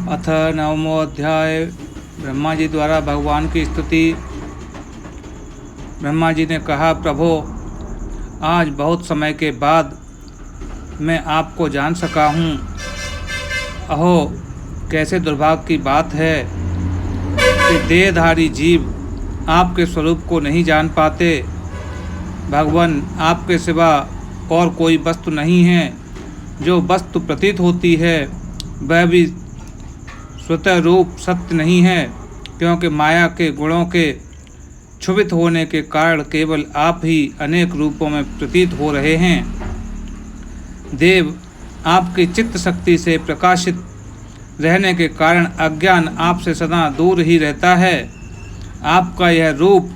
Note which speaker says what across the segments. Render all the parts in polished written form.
Speaker 1: अथ नवमो अध्याय। ब्रह्मा जी द्वारा भगवान की स्तुति। ब्रह्मा जी ने कहा, प्रभो, आज बहुत समय के बाद मैं आपको जान सका हूँ। अहो, कैसे दुर्भाग्य की बात है कि देहधारी जीव आपके स्वरूप को नहीं जान पाते। भगवान, आपके सिवा और कोई वस्तु नहीं है। जो वस्तु प्रतीत होती है वह भी स्वतः रूप सत्य नहीं है, क्योंकि माया के गुणों के क्षुभित होने के कारण केवल आप ही अनेक रूपों में प्रतीत हो रहे हैं। देव, आपकी चित्त शक्ति से प्रकाशित रहने के कारण अज्ञान आपसे सदा दूर ही रहता है। आपका यह रूप,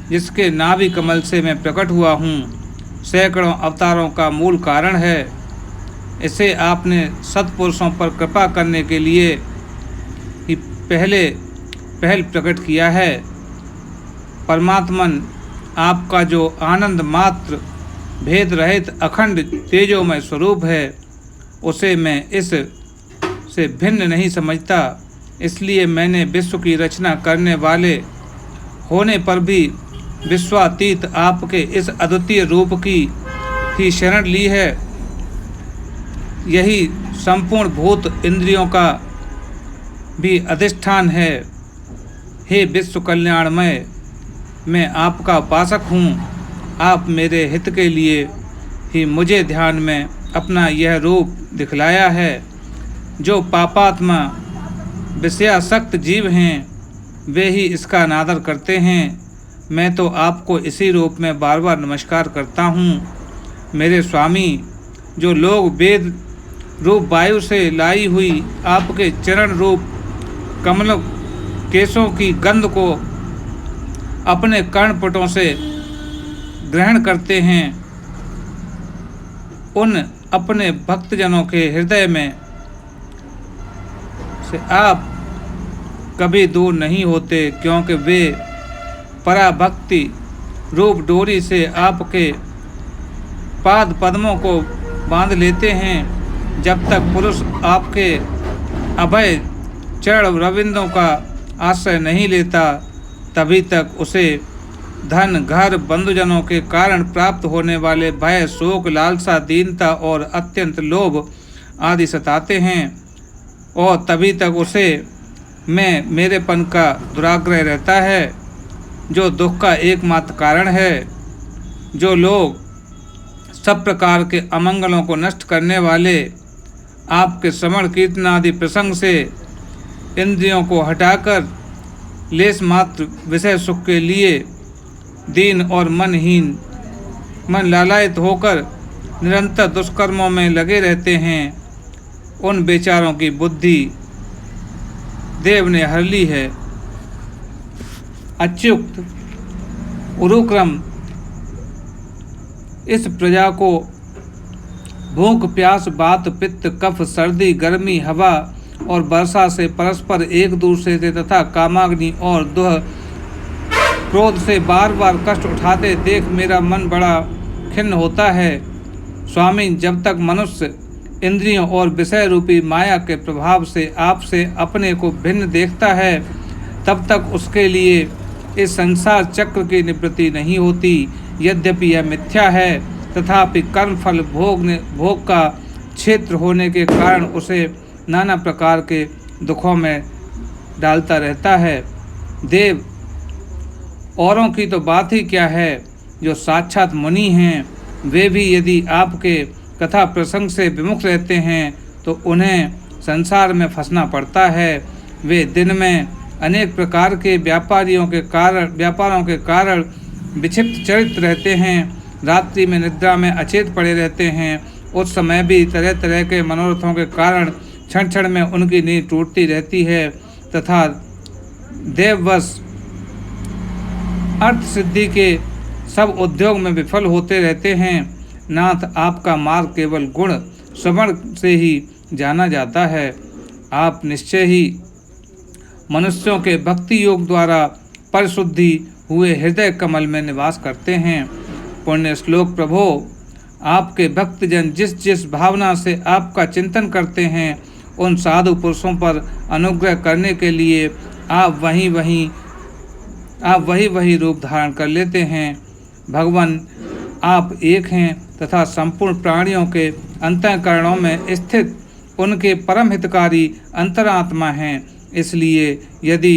Speaker 1: जिसके नाभि कमल से मैं प्रकट हुआ हूँ, सैकड़ों अवतारों का मूल कारण है। इसे आपने सत्पुरुषों पर कृपा करने के लिए ही पहल प्रकट किया है। परमात्मन, आपका जो आनंद मात्र भेद रहित अखंड तेजोमय स्वरूप है, उसे मैं इस से भिन्न नहीं समझता। इसलिए मैंने विश्व की रचना करने वाले होने पर भी विश्वातीत आपके इस अद्वितीय रूप की ही शरण ली है। यही संपूर्ण भूत इंद्रियों का भी अधिष्ठान है। हे विश्व कल्याणमय, मैं आपका उपासक हूँ। आप मेरे हित के लिए ही मुझे ध्यान में अपना यह रूप दिखलाया है। जो पापात्मा विषयासक्त जीव हैं, वे ही इसका अनादर करते हैं। मैं तो आपको इसी रूप में बार बार नमस्कार करता हूँ। मेरे स्वामी, जो लोग वेद रूप वायु से लाई हुई आपके चरण रूप कमल केशों की गंध को अपने कर्णपुटों से ग्रहण करते हैं, उन अपने भक्तजनों के हृदय में से आप कभी दूर नहीं होते, क्योंकि वे पराभक्ति रूप डोरी से आपके पाद पद्मों को बांध लेते हैं। जब तक पुरुष आपके अभय चरण रविंदों का आश्रय नहीं लेता, तभी तक उसे धन, घर, बंधुजनों के कारण प्राप्त होने वाले भय, शोक, लालसा, दीनता और अत्यंत लोभ आदि सताते हैं, और तभी तक उसे मैं मेरेपन का दुराग्रह रहता है, जो दुख का एकमात्र कारण है। जो लोग सब प्रकार के अमंगलों को नष्ट करने वाले आपके श्रवण कीर्तन आदि प्रसंग से इंद्रियों को हटाकर लेश मात्र विषय सुख के लिए दीन और मन लालायित होकर निरंतर दुष्कर्मों में लगे रहते हैं, उन बेचारों की बुद्धि देव ने हर ली है। अच्युत उरुक्रम, इस प्रजा को भूख, प्यास, बात, पित्त, कफ, सर्दी, गर्मी, हवा और वर्षा से परस्पर एक दूसरे से तथा कामाग्नि और दुह क्रोध से बार बार कष्ट उठाते देख मेरा मन बड़ा खिन्न होता है। स्वामी, जब तक मनुष्य इंद्रियों और विषय रूपी माया के प्रभाव से आपसे अपने को भिन्न देखता है, तब तक उसके लिए इस संसार चक्र की निवृत्ति नहीं होती। यद्यपि यह मिथ्या है, तथापि कर्मफल भोग का क्षेत्र होने के कारण उसे नाना प्रकार के दुखों में डालता रहता है। देव, औरों की तो बात ही क्या है, जो साक्षात मुनि हैं, वे भी यदि आपके कथा प्रसंग से विमुख रहते हैं तो उन्हें संसार में फंसना पड़ता है। वे दिन में अनेक प्रकार के व्यापारों के कारण विक्षिप्त चरित्र रहते हैं, रात्रि में निद्रा में अचेत पड़े रहते हैं। उस समय भी तरह तरह के मनोरथों के कारण क्षण क्षण में उनकी नींद टूटती रहती है, तथा देववश अर्थ सिद्धि के सब उद्योग में विफल होते रहते हैं। नाथ, आपका मार्ग केवल गुण श्रवण से ही जाना जाता है। आप निश्चय ही मनुष्यों के भक्ति योग द्वारा परिशुद्धि हुए हृदय कमल में निवास करते हैं। पुण्य श्लोक प्रभो, आपके भक्तजन जिस जिस भावना से आपका चिंतन करते हैं, उन साधु पुरुषों पर अनुग्रह करने के लिए आप वही रूप धारण कर लेते हैं। भगवान, आप एक हैं तथा संपूर्ण प्राणियों के अंतःकरणों में स्थित उनके परम हितकारी अंतरात्मा हैं। इसलिए यदि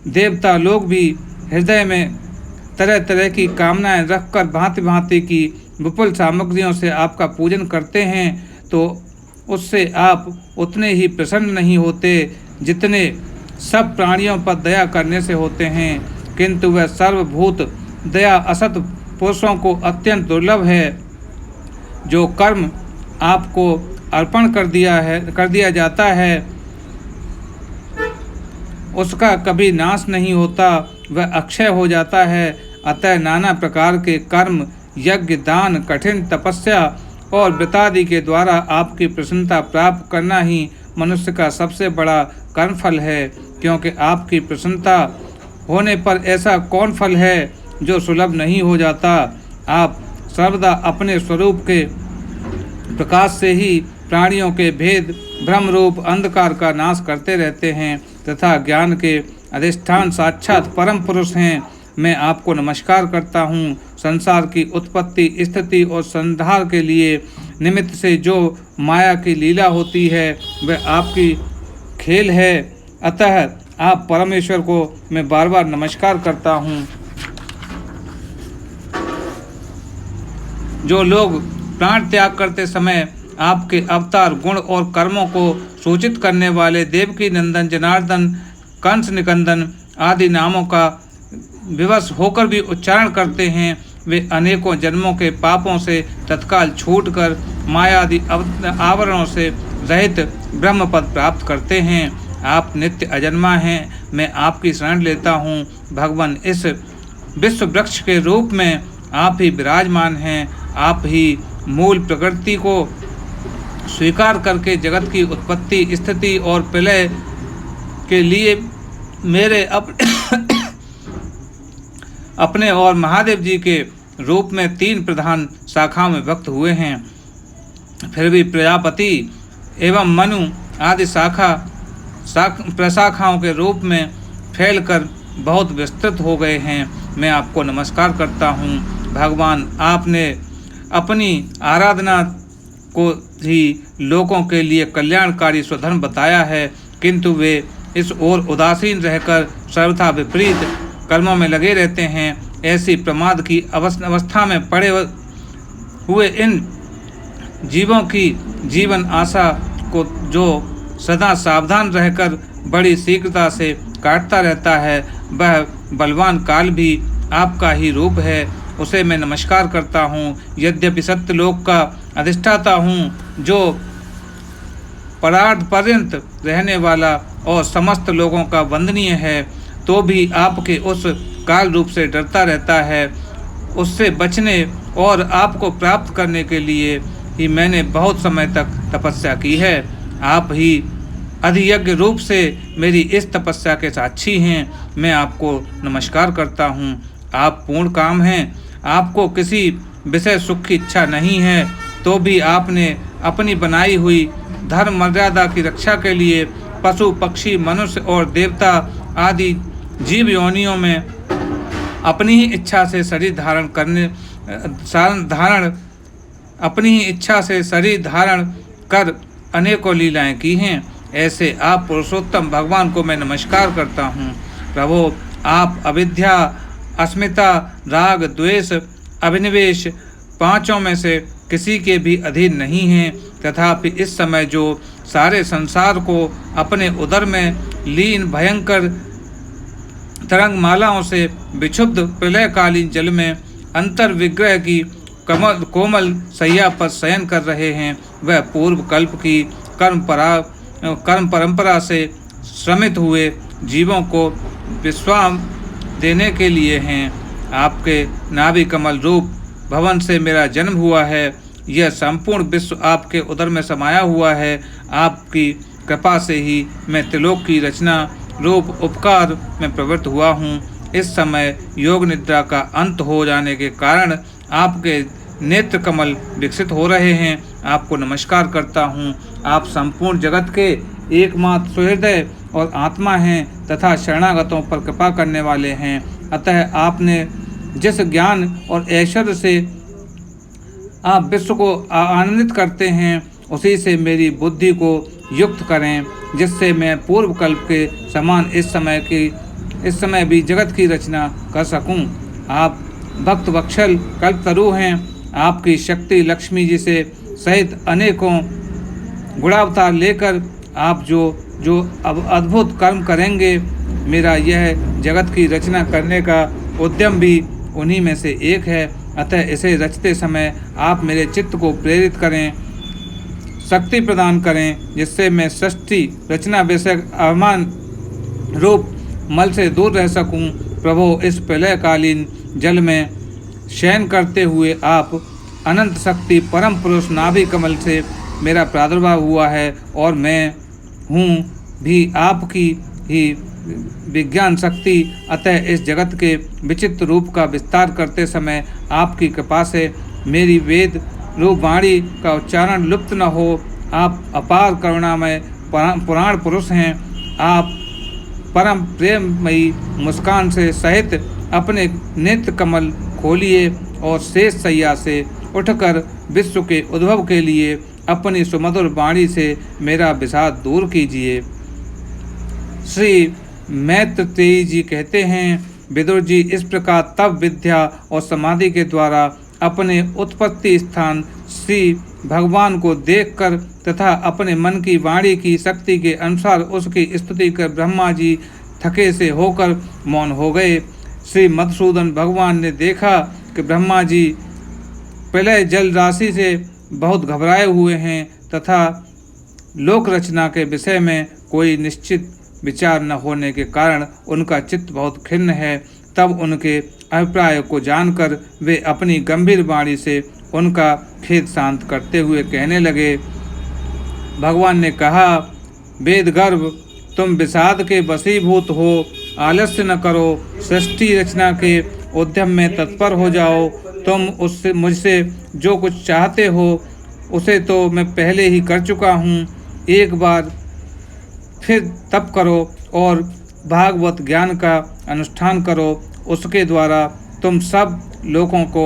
Speaker 1: देवता लोग भी हृदय में तरह तरह की कामनाएं रखकर भांति भांति की विपुल सामग्रियों से आपका पूजन करते हैं, तो उससे आप उतने ही प्रसन्न नहीं होते जितने सब प्राणियों पर दया करने से होते हैं। किंतु वह सर्वभूत दया असत पुरुषों को अत्यंत दुर्लभ है। जो कर्म आपको अर्पण कर दिया जाता है उसका कभी नाश नहीं होता, वह अक्षय हो जाता है। अतः नाना प्रकार के कर्म, यज्ञ, दान, कठिन तपस्या और व्रतादि के द्वारा आपकी प्रसन्नता प्राप्त करना ही मनुष्य का सबसे बड़ा कर्मफल है। क्योंकि आपकी प्रसन्नता होने पर ऐसा कौन फल है जो सुलभ नहीं हो जाता। आप सर्वदा अपने स्वरूप के प्रकाश से ही प्राणियों के भेद भ्रम रूप अंधकार का नाश करते रहते हैं तथा ज्ञान के अधिष्ठान साक्षात परम पुरुष हैं। मैं आपको नमस्कार करता हूँ। संसार की उत्पत्ति, स्थिति और संहार के लिए निमित्त से जो माया की लीला होती है वह आपकी खेल है। अतः आप परमेश्वर को मैं बार बार नमस्कार करता हूँ। जो लोग प्राण त्याग करते समय आपके अवतार, गुण और कर्मों को सूचित करने वाले देवकी नंदन, जनार्दन, कंस निकंदन आदि नामों का विवश होकर भी उच्चारण करते हैं, वे अनेकों जन्मों के पापों से तत्काल छूटकर मायादि आवरणों से रहित ब्रह्म पद प्राप्त करते हैं। आप नित्य अजन्मा हैं, मैं आपकी शरण लेता हूँ। भगवान, इस विश्व वृक्ष के रूप में आप ही विराजमान हैं। आप ही मूल प्रकृति को स्वीकार करके जगत की उत्पत्ति, स्थिति और प्रलय के लिए मेरे अपने और महादेव जी के रूप में 3 प्रधान शाखाओं में व्यक्त हुए हैं। फिर भी प्रजापति एवं मनु आदि प्रशाखाओं के रूप में फैलकर बहुत विस्तृत हो गए हैं। मैं आपको नमस्कार करता हूँ। भगवान, आपने अपनी आराधना को ही लोगों के लिए कल्याणकारी स्वधर्म बताया है, किंतु वे इस ओर उदासीन रहकर सर्वथा विपरीत कर्मों में लगे रहते हैं। ऐसी प्रमाद की अवस्था में पड़े हुए इन जीवों की जीवन आशा को जो सदा सावधान रहकर बड़ी शीघ्रता से काटता रहता है, वह बलवान काल भी आपका ही रूप है। उसे मैं नमस्कार करता हूँ। यद्यपि सत्यलोक का अधिष्ठाता हूँ, जो परार्ध पर्यंत रहने वाला और समस्त लोगों का वंदनीय है, तो भी आपके उस काल रूप से डरता रहता है। उससे बचने और आपको प्राप्त करने के लिए ही मैंने बहुत समय तक तपस्या की है। आप ही अधियज्ञ रूप से मेरी इस तपस्या के साक्षी हैं। मैं आपको नमस्कार करता हूँ। आप पूर्ण काम हैं, आपको किसी विषय सुख की इच्छा नहीं है, तो भी आपने अपनी बनाई हुई धर्म मर्यादा की रक्षा के लिए पशु, पक्षी, मनुष्य और देवता आदि जीव योनियों में अपनी ही इच्छा से शरीर धारण कर अनेकों लीलाएं की हैं। ऐसे आप पुरुषोत्तम भगवान को मैं नमस्कार करता हूँ। प्रभु, आप अविद्या, अस्मिता, राग, द्वेष, अभिनिवेश पांचों में से किसी के भी अधीन नहीं हैं। तथापि इस समय जो सारे संसार को अपने उदर में लीन भयंकर तरंगमालाओं से विक्षुब्ध प्रलयकालीन जल में अंतर्विग्रह की कोमल सैया पर शयन कर रहे हैं, वह पूर्व कल्प की कर्म परंपरा से श्रमित हुए जीवों को विश्राम देने के लिए हैं। आपके नाभि कमल रूप भवन से मेरा जन्म हुआ है। यह संपूर्ण विश्व आपके उदर में समाया हुआ है। आपकी कृपा से ही मैं त्रिलोक की रचना रूप उपकार में प्रवृत्त हुआ हूँ। इस समय योग निद्रा का अंत हो जाने के कारण आपके नेत्र कमल विकसित हो रहे हैं। आपको नमस्कार करता हूँ। आप संपूर्ण जगत के एकमात्र सुहृदय और आत्मा हैं तथा शरणागतों पर कृपा करने वाले हैं। अतः आपने जिस ज्ञान और ऐश्वर्य से आप विश्व को आनंदित करते हैं, उसी से मेरी बुद्धि को युक्त करें, जिससे मैं पूर्व कल्प के समान इस समय भी जगत की रचना कर सकूं। आप भक्त वत्सल कल्पतरु हैं। आपकी शक्ति लक्ष्मी जी से सहित अनेकों गुणावतार लेकर आप जो अब अद्भुत कर्म करेंगे, मेरा यह जगत की रचना करने का उद्यम भी उन्हीं में से एक है। अतः इसे रचते समय आप मेरे चित्त को प्रेरित करें, शक्ति प्रदान करें, जिससे मैं सृष्टि रचना विषयक अवमान रूप मल से दूर रह सकूं। प्रभु, इस प्रलयकालीन जल में शयन करते हुए आप अनंत शक्ति परम पुरुष नाभि कमल से मेरा प्रादुर्भाव हुआ है और मैं हूँ भी आपकी ही विज्ञान शक्ति। अतः इस जगत के विचित्र रूप का विस्तार करते समय आपकी कृपा से मेरी वेद रूप वाणी का उच्चारण लुप्त न हो। आप अपार करुणामय पुराण पुरुष हैं। आप परम प्रेममयी मुस्कान से सहित अपने नेत्र कमल खोलिए और शेष सैया से उठकर विश्व के उद्भव के लिए अपनी सुमधुर वाणी से मेरा विषाद दूर कीजिए। श्री मैत्रेयी जी कहते हैं, विदुर जी इस प्रकार तप विद्या और समाधि के द्वारा अपने उत्पत्ति स्थान श्री भगवान को देखकर तथा अपने मन की वाणी की शक्ति के अनुसार उसकी स्तुति कर ब्रह्मा जी थके से होकर मौन हो गए। श्री मधुसूदन भगवान ने देखा कि ब्रह्मा जी प्रलय जल राशि से बहुत घबराए हुए हैं तथा लोक रचना के विषय में कोई निश्चित विचार न होने के कारण उनका चित्त बहुत खिन्न है। तब उनके अभिप्राय को जानकर वे अपनी गंभीर वाणी से उनका खेद शांत करते हुए कहने लगे। भगवान ने कहा, वेद गर्भ, तुम विषाद के वशीभूत हो, आलस्य न करो, सृष्टि रचना के उद्यम में तत्पर हो जाओ। तुम मुझसे जो कुछ चाहते हो उसे तो मैं पहले ही कर चुका हूँ। एक बार फिर तप करो और भागवत ज्ञान का अनुष्ठान करो। उसके द्वारा तुम सब लोगों को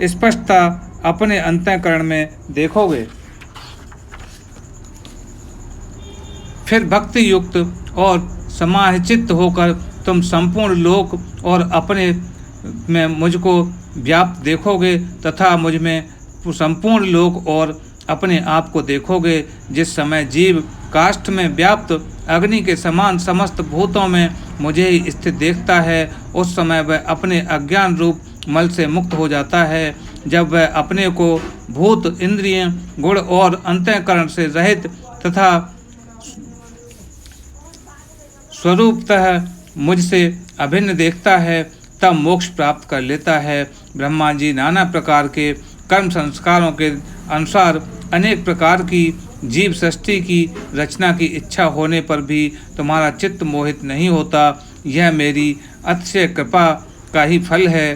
Speaker 1: स्पष्टता अपने अंतःकरण में देखोगे। फिर भक्ति युक्त और समाहित होकर तुम संपूर्ण लोक और अपने में मुझको व्याप्त देखोगे तथा मुझ में संपूर्ण लोक और अपने आप को देखोगे। जिस समय जीव काष्ठ में व्याप्त अग्नि के समान समस्त भूतों में मुझे ही स्थित देखता है, उस समय वह अपने अज्ञान रूप मल से मुक्त हो जाता है। जब वह अपने को भूत, इंद्रिय, गुण और अंतःकरण से रहित तथा स्वरूपतः मुझसे अभिन्न देखता है, तब मोक्ष प्राप्त कर लेता है। ब्रह्मा जी नाना प्रकार के कर्म संस्कारों के अनुसार अनेक प्रकार की जीव सृष्टि की रचना की इच्छा होने पर भी तुम्हारा चित्त मोहित नहीं होता। यह मेरी अतिशय कृपा का ही फल है।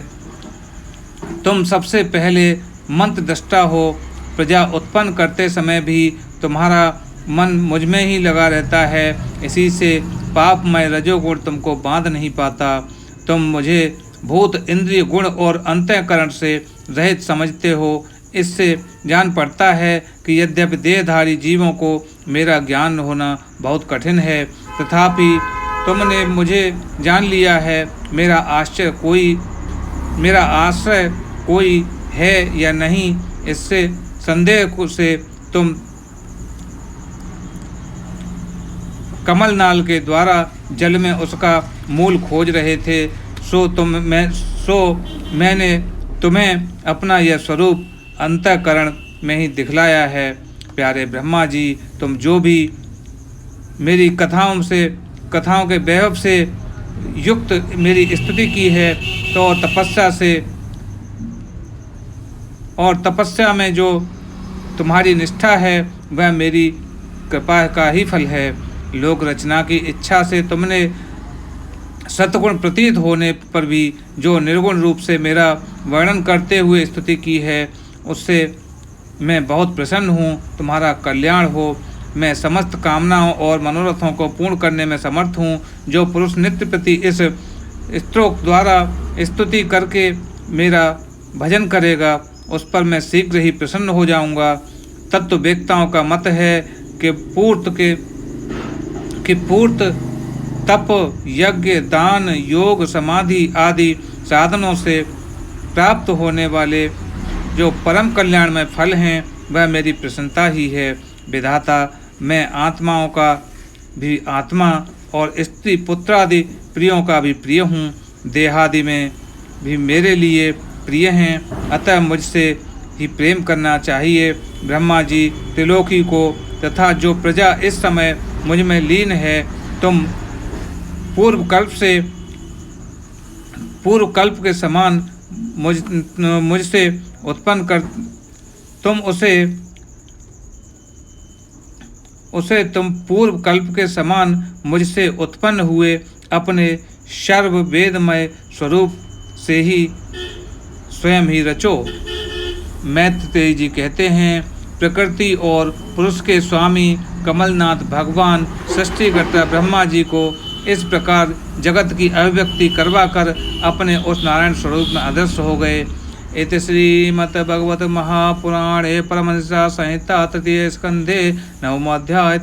Speaker 1: तुम सबसे पहले मंत्र दृष्टा हो। प्रजा उत्पन्न करते समय भी तुम्हारा मन मुझ में ही लगा रहता है। इसी से पापमय रजोगुण तुमको बांध नहीं पाता। तुम मुझे भूत, इंद्रिय, गुण और अंतःकरण से रहित समझते हो। इससे जान पड़ता है कि यद्यपि देहधारी जीवों को मेरा ज्ञान होना बहुत कठिन है, तथापि तुमने मुझे जान लिया है। मेरा आश्रय कोई है या नहीं, इससे संदेह से तुम कमलनाल के द्वारा जल में उसका मूल खोज रहे थे। सो मैंने तुम्हें अपना यह स्वरूप अंतःकरण में ही दिखलाया है। प्यारे ब्रह्मा जी, तुम जो भी मेरी कथाओं के वैभव से युक्त मेरी स्तुति की है, तो तपस्या में जो तुम्हारी निष्ठा है वह मेरी कृपा का ही फल है। लोक रचना की इच्छा से तुमने सत्गुण प्रतीत होने पर भी जो निर्गुण रूप से मेरा वर्णन करते हुए स्तुति की है, उससे मैं बहुत प्रसन्न हूँ। तुम्हारा कल्याण हो। मैं समस्त कामनाओं और मनोरथों को पूर्ण करने में समर्थ हूँ। जो पुरुष नित्य प्रति इस स्तोत्र द्वारा स्तुति करके मेरा भजन करेगा उस पर मैं शीघ्र ही प्रसन्न हो जाऊंगा। तत्व वेत्ताओं का मत है कि पूर्त तप, यज्ञ, दान, योग, समाधि आदि साधनों से प्राप्त होने वाले जो परम कल्याणमय फल हैं वह मेरी प्रसन्नता ही है। विधाता, मैं आत्माओं का भी आत्मा और स्त्री पुत्र आदि प्रियों का भी प्रिय हूँ। देहादि में भी मेरे लिए प्रिय हैं, अतः मुझसे ही प्रेम करना चाहिए। ब्रह्मा जी, त्रिलोकी को तथा जो प्रजा इस समय मुझ में लीन है, तुम पूर्व कल्प के समान मुझसे उत्पन्न कर तुम पूर्व कल्प के समान मुझसे उत्पन्न हुए अपने सर्व वेदमय स्वरूप से ही स्वयं ही रचो। मैत्रेयी जी कहते हैं, प्रकृति और पुरुष के स्वामी कमलनाथ भगवान सृष्टिकर्ता ब्रह्मा जी को इस प्रकार जगत की अभिव्यक्ति करवाकर अपने उस नारायण स्वरूप में अदृश्य हो गए। इति श्रीमद् भगवत महापुराणे परमहंस संहिता तृतीय स्कंधे नवमोऽध्याय।